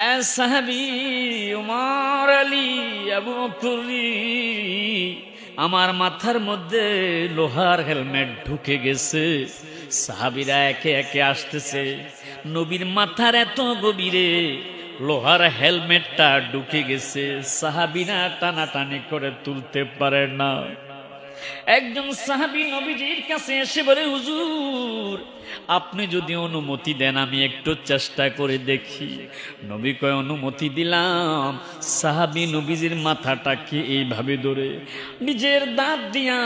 সাহাবী উমর আলী আবু বকর, আমার মাথার মধ্যে লোহার হেলমেট ঢুকে গেছে। সাহাবীরা একে একে আসতেছে, নবীর মাথার এত গভীরে লোহার হেলমেটটা ঢুকে গেছে, সাহাবীরা টানাটানি করে তুলতে পারে না। একজন সাহাবী নবীজির কাছে এসে বলে, হুজুর আপনি যদি অনুমতি দেন আমি একটু চেষ্টা করে দেখি। নবী কয়, অনুমতি দিলাম। সাহাবী নবীজির মাথাটাকে এইভাবে ধরে নিজের দাঁত দিয়া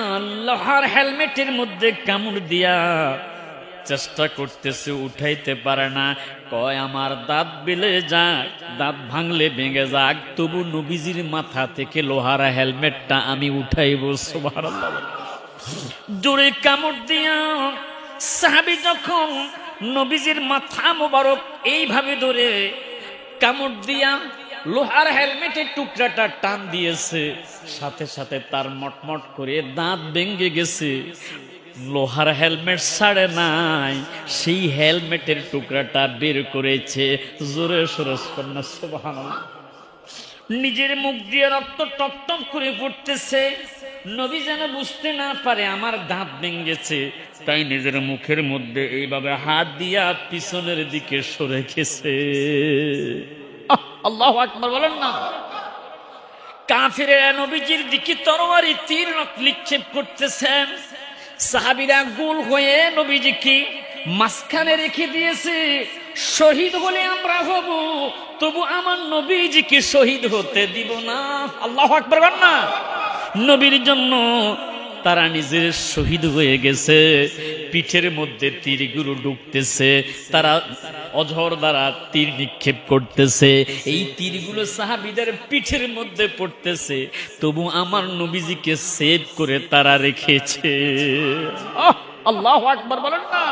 লোহার হেলমেটের মধ্যে কামড় দিয়া চেষ্টা করতেছে, উঠাইতে পারে না। কয় আমার দাঁত বেলে যাক, দাঁত ভাঙলে ভেঙে যাক, তবু নবীজির মাথা থেকে লোহার হেলমেটটা আমি উঠাইব। সুবহানাল্লাহ। জোরে কামড় দিয়া সাহাবী যখন নবীজির মাথা মোবারক এইভাবে ধরে কামড় দিয়া লোহার হেলমেটের টুকরাটা টান দিয়েছে, সাথে সাথে তার মটমট করে দাঁত ভেঙে গেছে। লোহার হেলমেট ছাড়ে নাই, সেই হেলমেটের টুকরাটা বের করেছে। জোরে সোরে কন্যা সুবহানাল্লাহ। নিজের মুখ দিয়ে রক্ত টপ টপ করে পড়তেছে। নবী যেন বুঝতে না পারে আমার দাঁত ভেঙেছে, তাই নিজের মুখের মধ্যে এইভাবে হাত দিয়া পিছনের দিকে সরে গেছে। আল্লাহু আকবার বলেন না। কাফিরেরা নবীজির দিকে তরবারি তীর নিক্ষেপ করতেছেন। সাহাবীরা গোল হয়ে নবীজিকে মাঝখানে রেখে দিয়েছে। শহীদ হলে আমরা হব, তবু আমার নবীজিকে শহীদ হতে দিব না। আল্লাহু আকবার বলেন না। নবীর জন্য তারা নিজের শহীদ হয়ে গেছে। পিঠের মধ্যে তীরগুলো ঢুকতেছে, তারা অঝর দ্বারা তীর নিক্ষেপ করতেছে। এই তীরগুলো সাহাবীদের পিঠের মধ্যে পড়তেছে, তবু আমার নবীজিকে সেভ করে তারা রেখেছে। আল্লাহু আকবার বলেন না।